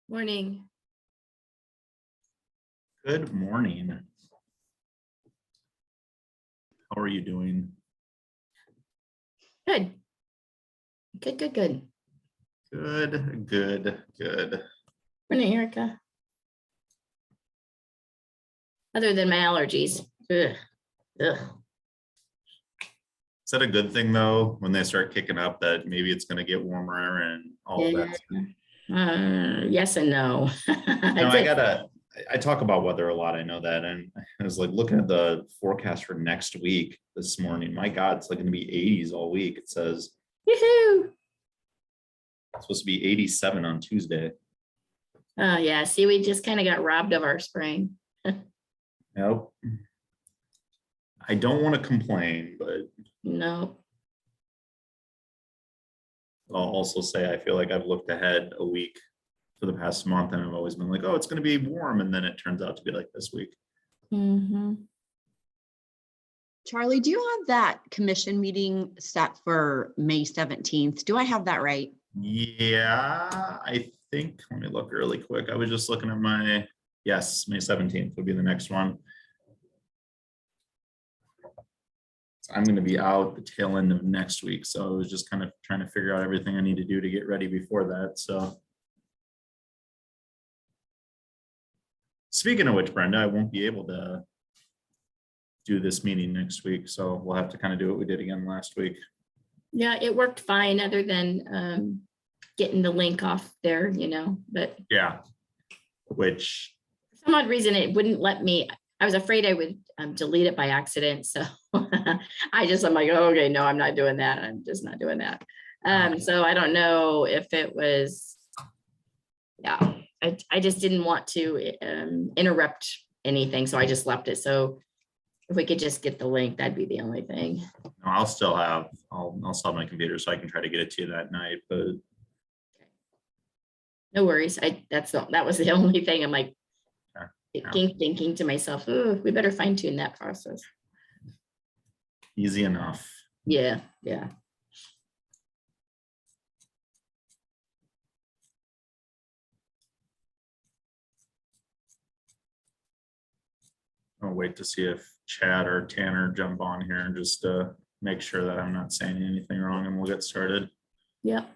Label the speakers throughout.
Speaker 1: Morning.
Speaker 2: Good morning. How are you doing?
Speaker 1: Good. Good.
Speaker 2: Good.
Speaker 1: Morning, Erica. Other than my allergies. Ugh.
Speaker 2: Is that a good thing though, when they start kicking up, that maybe it's going to get warmer and all of that?
Speaker 1: Yes and no.
Speaker 2: No, I talk about weather a lot. I know that. And I was like looking at the forecast for next week this morning. My God, it's like going to be 80s all week. It says
Speaker 1: Woohoo!
Speaker 2: it's supposed to be 87 on Tuesday.
Speaker 1: Oh yeah. See, we just kind of got robbed of our spring.
Speaker 2: Nope. I don't want to complain, but
Speaker 1: No.
Speaker 2: I'll also say I feel like I've looked ahead a week for the past month and I've always been like, oh, it's going to be warm. And then it turns out to be like this week.
Speaker 1: Mm-hmm.
Speaker 3: Charlie, do you have that commission meeting set for May 17th? Do I have that right?
Speaker 2: Yeah, I think, let me look really quick. I was just looking at yes, May 17th would be the next one. So I'm going to be out the tail end of next week. So I was just kind of trying to figure out everything I need to do to get ready before that. So speaking of which, Brenda, I won't be able to do this meeting next week. So we'll have to kind of do what we did again last week.
Speaker 1: Yeah, it worked fine other than getting the link off there, but
Speaker 2: Yeah. Which
Speaker 1: for some odd reason it wouldn't let me. I was afraid I would delete it by accident. So I'm like, oh, okay, no, I'm not doing that. I'm just not doing that. So I don't know if it was, yeah, I just didn't want to interrupt anything. So I just left it. So if we could just get the link, that'd be the only thing.
Speaker 2: I'll still have my computer so I can try to get it to you that night, but
Speaker 1: no worries. That was the only thing. I'm like,
Speaker 2: yeah.
Speaker 1: thinking to myself, oh, we better fine tune that process.
Speaker 2: Easy enough.
Speaker 1: Yeah.
Speaker 2: I'll wait to see if Chad or Tanner jump on here and just make sure that I'm not saying anything wrong, and we'll get started.
Speaker 1: Yep.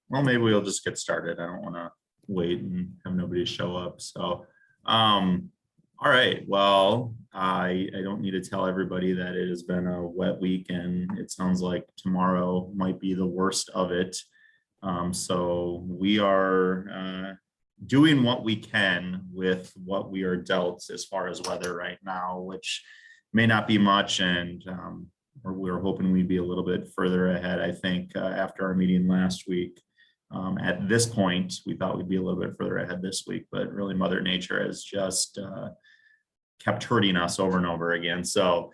Speaker 2: Well, maybe we'll just get started. I don't want to wait and have nobody show up. So, all right. Well, I don't need to tell everybody that it has been a wet week, and it sounds like tomorrow might be the worst of it. So we are doing what we can with what we are dealt as far as weather right now, which may not be much. And we were hoping we'd be a little bit further ahead. I think after our meeting last week, at this point, we thought we'd be a little bit further ahead this week, but really Mother Nature has just kept hurting us over and over again. So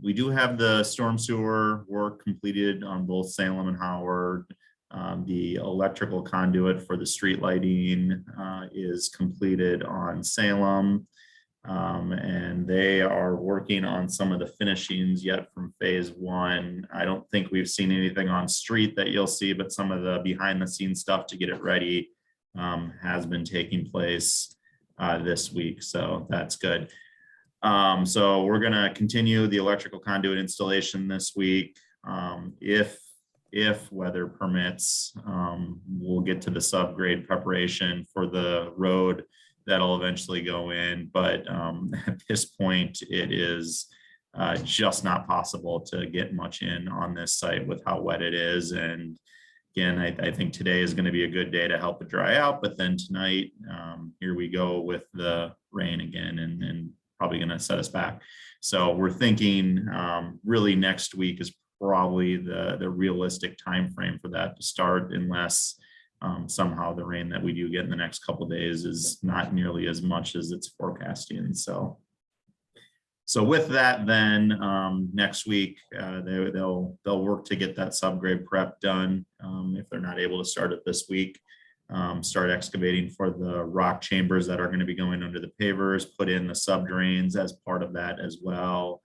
Speaker 2: we do have the storm sewer work completed on both Salem and Howard. The electrical conduit for the street lighting is completed on Salem. And they are working on some of the finishings yet from phase one. I don't think we've seen anything on street that you'll see, but some of the behind the scenes stuff to get it ready has been taking place this week. So that's good. So we're going to continue the electrical conduit installation this week. If weather permits, we'll get to the subgrade preparation for the road that'll eventually go in. But at this point, it is just not possible to get much in on this site with how wet it is. And again, I think today is going to be a good day to help it dry out. But then tonight, here we go with the rain again, and probably going to set us back. So we're thinking really next week is probably the realistic time frame for that to start, unless somehow the rain that we do get in the next couple of days is not nearly as much as it's forecasting. So So with that, then next week they'll work to get that subgrade prep done. If they're not able to start it this week, start excavating for the rock chambers that are going to be going under the pavers, put in the sub drains as part of that as well.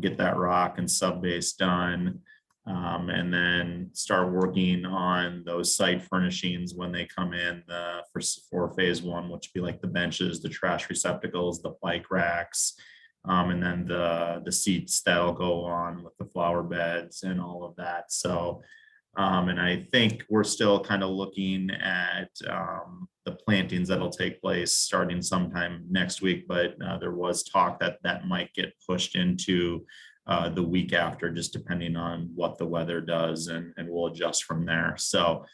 Speaker 2: Get that rock and sub base done. And then start working on those site furnishings when they come in for phase one, which would be like the benches, the trash receptacles, the bike racks, and then the seats that'll go on with the flower beds and all of that. So, and I think we're still kind of looking at the plantings that'll take place starting sometime next week, but there was talk that that might get pushed into the week after, just depending on what the weather does, and we'll adjust from there. So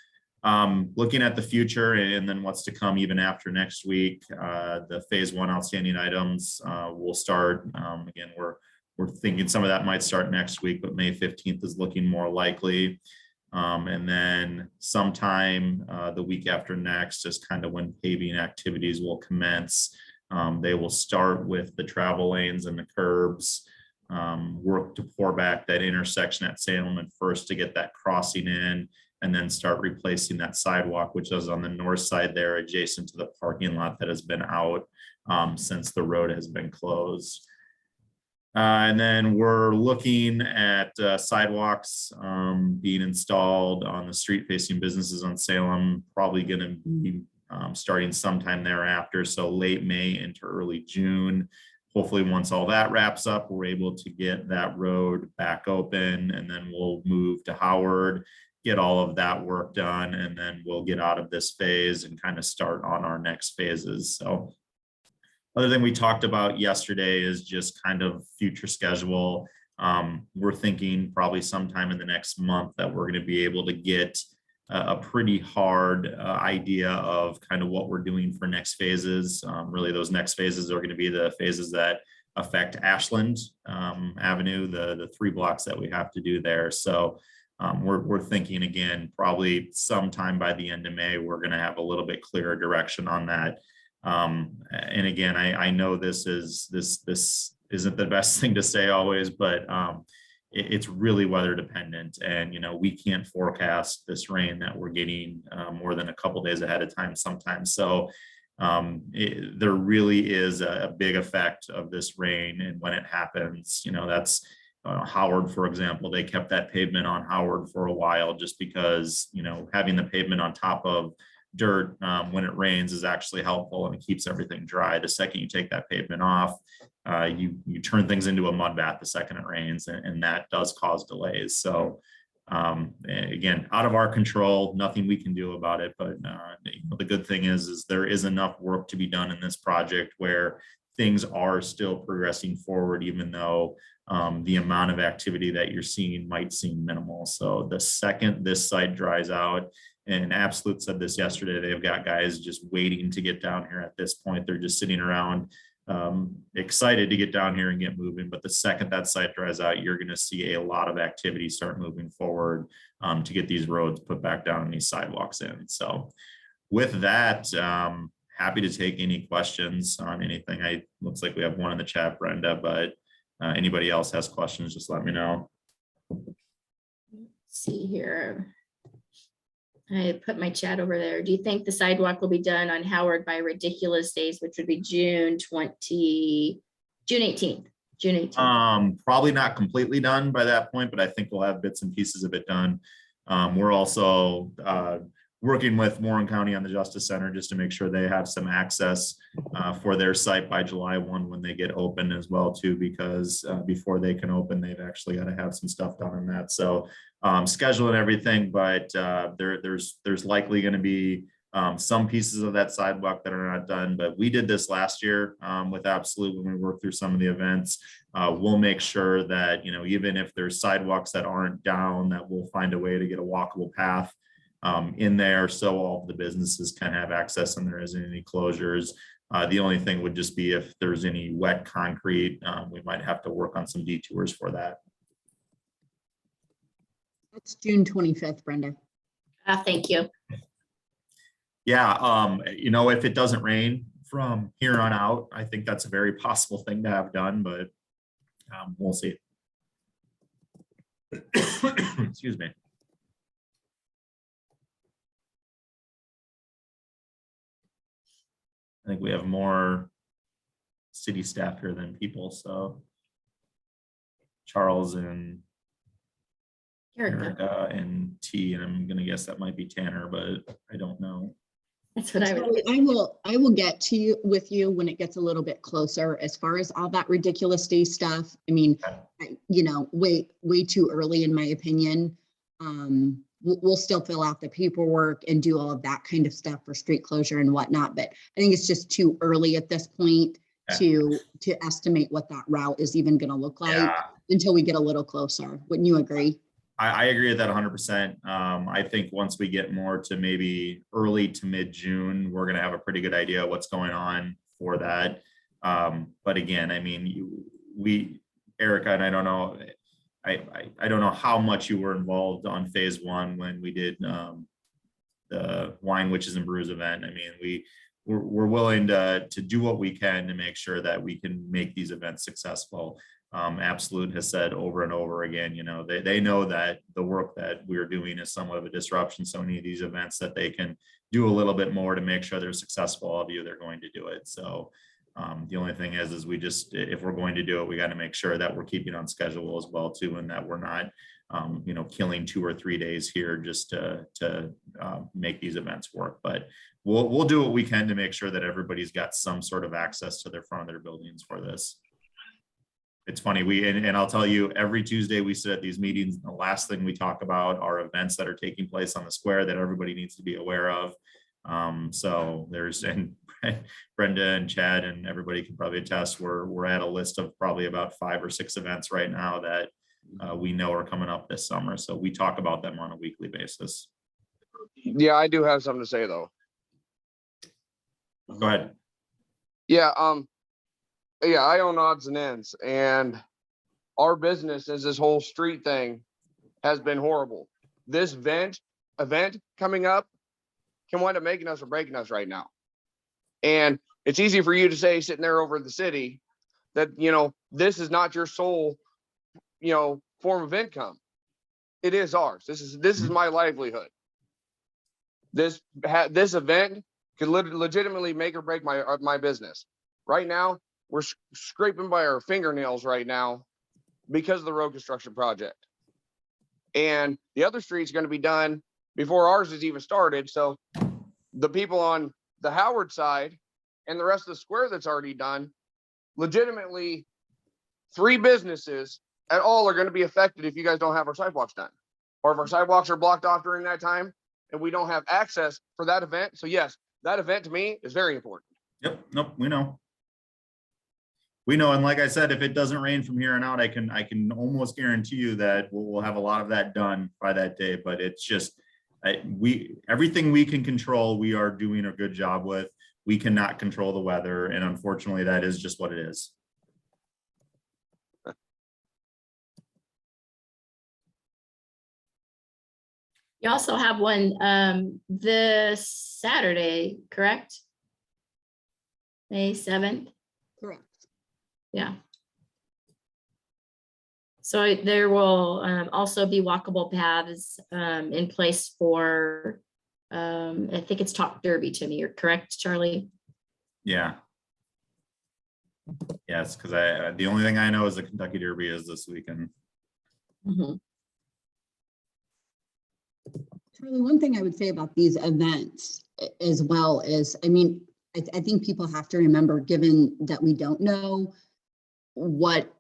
Speaker 2: looking at the future and then what's to come even after next week, the phase one outstanding items will start. Again, we're thinking some of that might start next week, but May 15th is looking more likely. And then sometime the week after next is kind of when paving activities will commence. They will start with the travel lanes and the curbs. Work to pour back that intersection at Salem and First to get that crossing in, and then start replacing that sidewalk, which is on the north side there adjacent to the parking lot that has been out since the road has been closed. And then we're looking at sidewalks being installed on the street facing businesses on Salem, probably going to be starting sometime thereafter. So late May into early June. Hopefully, once all that wraps up, we're able to get that road back open, and then we'll move to Howard, get all of that work done, and then we'll get out of this phase and kind of start on our next phases. So other thing we talked about yesterday is just kind of future schedule. We're thinking probably sometime in the next month that we're going to be able to get a pretty hard idea of kind of what we're doing for next phases. Really, those next phases are going to be the phases that affect Ashland Avenue, the 3 blocks that we have to do there. So we're thinking again, probably sometime by the end of May, we're going to have a little bit clearer direction on that. And again, I know this isn't the best thing to say always, but it's really weather dependent, and we can't forecast this rain that we're getting more than a couple days ahead of time sometimes. So there really is a big effect of this rain, and when it happens, that's Howard, for example. They kept that pavement on Howard for a while just because having the pavement on top of dirt when it rains is actually helpful, and it keeps everything dry. The second you take that pavement off, you turn things into a mud bath the second it rains, and that does cause delays. So again, out of our control, nothing we can do about it. But the good thing is there is enough work to be done in this project where things are still progressing forward, even though the amount of activity that you're seeing might seem minimal. So the second this site dries out, and Absolute said this yesterday, they've got guys just waiting to get down here at this point. They're just sitting around excited to get down here and get moving. But the second that site dries out, you're going to see a lot of activity start moving forward to get these roads put back down and these sidewalks in. So with that, happy to take any questions on anything. Looks like we have one in the chat, Brenda, but anybody else has questions, just let me know.
Speaker 1: Let's see here. I put my chat over there. Do you think the sidewalk will be done on Howard by ridiculous days, which would be June 18th?
Speaker 2: Probably not completely done by that point, but I think we'll have bits and pieces of it done. We're also working with Warren County on the Justice Center just to make sure they have some access for their site by July 1 when they get open as well too, because before they can open, they've actually got to have some stuff done on that. So schedule and everything, but there's likely going to be some pieces of that sidewalk that are not done. But we did this last year with Absolute when we worked through some of the events. We'll make sure that even if there's sidewalks that aren't down, that we'll find a way to get a walkable path in there so all of the businesses can have access and there isn't any closures. The only thing would just be if there's any wet concrete, we might have to work on some detours for that.
Speaker 3: It's June 25th, Brenda.
Speaker 1: Thank you.
Speaker 2: Yeah, if it doesn't rain from here on out, I think that's a very possible thing to have done, but We'll see. Excuse me. I think we have more city staff here than people, so Charles and Erica and T, and I'm gonna guess that might be Tanner, but I don't know.
Speaker 1: That's what I would.
Speaker 3: I will get to you with you when it gets a little bit closer as far as all that ridiculous day stuff. I mean, you know, way too early in my opinion. We'll still fill out the paperwork and do all of that kind of stuff for street closure and whatnot, but I think it's just too early at this point to estimate what that route is even going to look like until we get a little closer. Wouldn't you agree?
Speaker 2: I agree with that 100%. I think once we get more to maybe early to mid-June, we're going to have a pretty good idea of what's going on for that. But again, I mean, Erica, and I don't know, I don't know how much you were involved on phase one when we did the Wine, Witches, and Brews event. I mean, we're willing to do what we can to make sure that we can make these events successful. Absolute has said over and over again, you know, they know that the work that we're doing is somewhat of a disruption. So many of these events that they can do a little bit more to make sure they're successful, all of you, they're going to do it. So the only thing is we just, if we're going to do it, we got to make sure that we're keeping on schedule as well too, and that we're not, you know, killing 2 or 3 days here just to make these events work. But we'll do what we can to make sure that everybody's got some sort of access to their front of their buildings for this. It's funny, and I'll tell you, every Tuesday we sit at these meetings, and the last thing we talk about are events that are taking place on the square that everybody needs to be aware of. So there's, and Brenda and Chad and everybody can probably attest, we're at a list of probably about 5 or 6 events right now that we know are coming up this summer. So we talk about them on a weekly basis.
Speaker 4: Yeah, I do have something to say though.
Speaker 2: Go ahead.
Speaker 4: Yeah, I own odds and ends, and our business as this whole street thing has been horrible. This event coming up can wind up making us or breaking us right now. And it's easy for you to say, sitting there over the city, that, you know, this is not your sole, you know, form of income. It is ours. This is my livelihood. This event could legitimately make or break my business. Right now, we're scraping by our fingernails right now because of the road construction project. And the other street's going to be done before ours is even started. So the people on the Howard side and the rest of the square that's already done, legitimately 3 businesses at all are going to be affected if you guys don't have our sidewalks done. Or if our sidewalks are blocked off during that time and we don't have access for that event. So yes, that event to me is very important.
Speaker 2: Yep. Nope. We know. And like I said, if it doesn't rain from here on out, I can almost guarantee you that we'll have a lot of that done by that day. But it's just, everything we can control, we are doing a good job with. We cannot control the weather, and unfortunately, that is just what it is.
Speaker 1: You also have one this Saturday, correct? May 7th.
Speaker 3: Correct.
Speaker 1: Yeah. So there will also be walkable paths in place for, I think it's Talk Derby, Timmy, you're correct, Charlie?
Speaker 2: Yeah. Yes, because the only thing I know is the Kentucky Derby is this weekend.
Speaker 3: Mm-hmm. Charlie, one thing I would say about these events as well is, I mean, I think people have to remember, given that we don't know what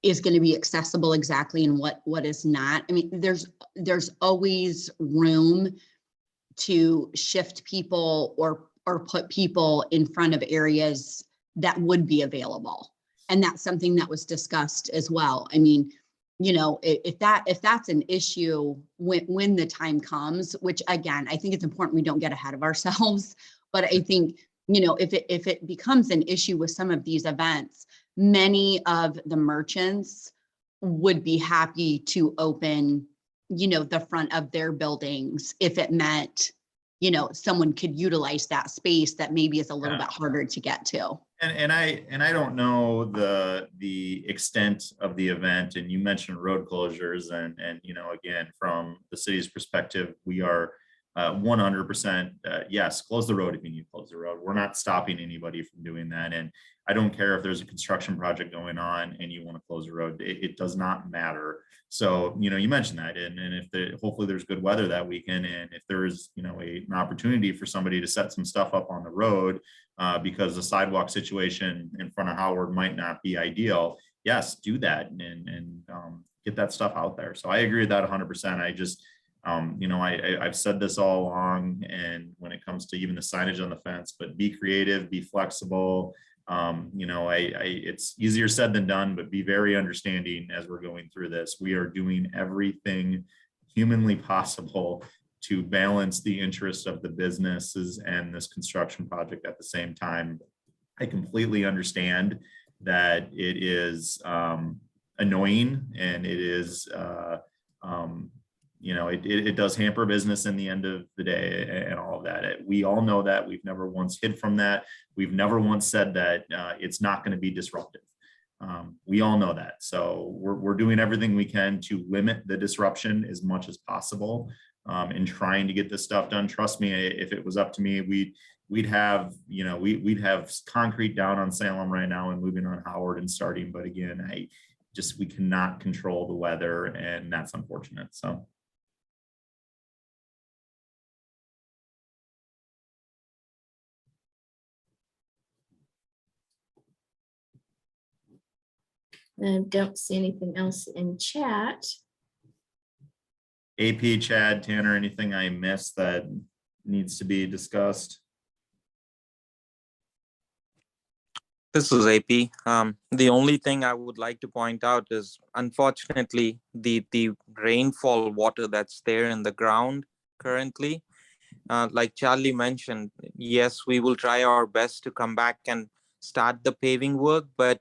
Speaker 3: is going to be accessible exactly and what is not. I mean, there's always room to shift people or put people in front of areas that would be available. And that's something that was discussed as well. I mean, you know, if that's an issue when the time comes, which again, I think it's important we don't get ahead of ourselves, but I think, you know, if it becomes an issue with some of these events, many of the merchants would be happy to open, you know, the front of their buildings if it meant, you know, someone could utilize that space that maybe is a little bit harder to get to.
Speaker 2: And I don't know the extent of the event, and you mentioned road closures, and you know, again, from the city's perspective, we are 100% yes, close the road if you need to close the road. We're not stopping anybody from doing that, and I don't care if there's a construction project going on and you want to close the road. It does not matter. So, you know, you mentioned that, and if hopefully there's good weather that weekend, and if there is, you know, an opportunity for somebody to set some stuff up on the road because the sidewalk situation in front of Howard might not be ideal, yes, do that and get that stuff out there. So I agree with that 100%. I just, you know, I've said this all along, and when it comes to even the signage on the fence, but be creative, be flexible. You know, it's easier said than done, but be very understanding as we're going through this. We are doing everything humanly possible to balance the interests of the businesses and this construction project at the same time. I completely understand that it is annoying, and it is you know, it does hamper business in the end of the day and all of that. We all know that. We've never once hid from that. We've never once said that it's not going to be disruptive. We all know that. So we're doing everything we can to limit the disruption as much as possible in trying to get this stuff done. Trust me, if it was up to me, we'd have, you know, we'd have concrete down on Salem right now and moving on Howard and starting. But again, we cannot control the weather, and that's unfortunate. So.
Speaker 1: Don't see anything else in chat.
Speaker 2: AP, Chad, Tanner, anything I missed that needs to be discussed?
Speaker 5: This is AP. The only thing I would like to point out is, unfortunately, the rainfall water that's there in the ground currently, like Charlie mentioned, yes, we will try our best to come back and start the paving work, but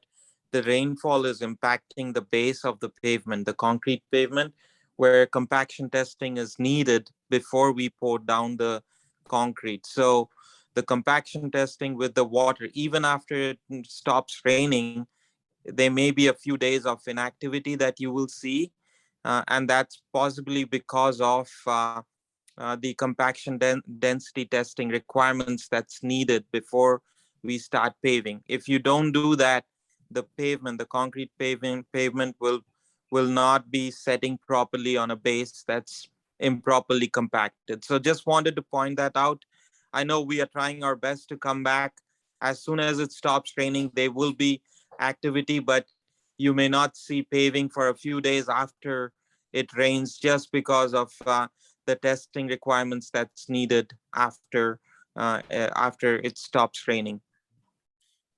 Speaker 5: the rainfall is impacting the base of the pavement, the concrete pavement, where compaction testing is needed before we pour down the concrete. So the compaction testing with the water, even after it stops raining, there may be a few days of inactivity that you will see. And that's possibly because of the compaction density testing requirements that's needed before we start paving. If you don't do that, the pavement, the concrete pavement will not be setting properly on a base that's improperly compacted. So just wanted to point that out. I know we are trying our best to come back. As soon as it stops raining, there will be activity, but you may not see paving for a few days after it rains, just because of the testing requirements that's needed after it stops raining.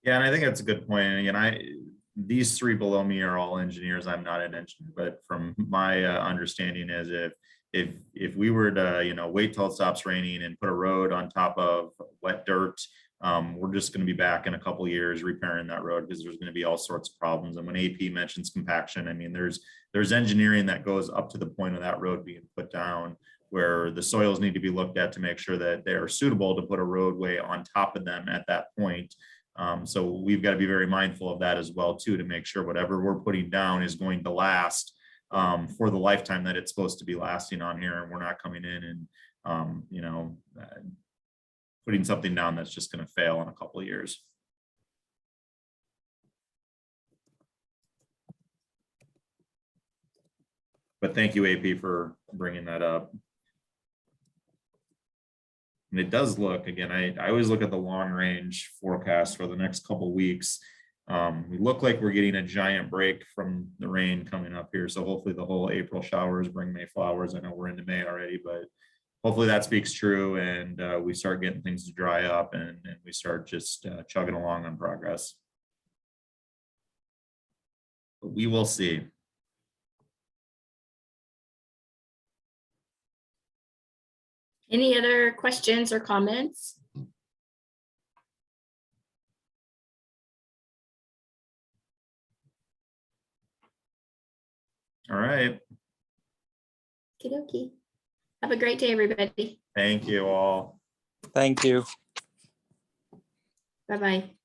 Speaker 2: Yeah, and I think that's a good point. And again, these three below me are all engineers. I'm not an engineer, but from my understanding is if we were to, you know, wait till it stops raining and put a road on top of wet dirt, we're just going to be back in a couple of years repairing that road, because there's going to be all sorts of problems. And when AP mentions compaction, I mean, there's engineering that goes up to the point of that road being put down, where the soils need to be looked at to make sure that they are suitable to put a roadway on top of them at that point. So we've got to be very mindful of that as well, too, to make sure whatever we're putting down is going to last for the lifetime that it's supposed to be lasting on here. And we're not coming in and, you know, putting something down that's just going to fail in a couple of years. But thank you, AP, for bringing that up. And it does look, again, I always look at the long range forecast for the next couple of weeks. We look like we're getting a giant break from the rain coming up here. So hopefully the whole April showers bring May flowers. I know we're into May already, but hopefully that speaks true, and we start getting things to dry up, and we start just chugging along on progress. But we will see.
Speaker 1: Any other questions or comments?
Speaker 2: All right.
Speaker 1: Okie dokie. Have a great day, everybody.
Speaker 2: Thank you all.
Speaker 5: Thank you.
Speaker 1: Bye-bye.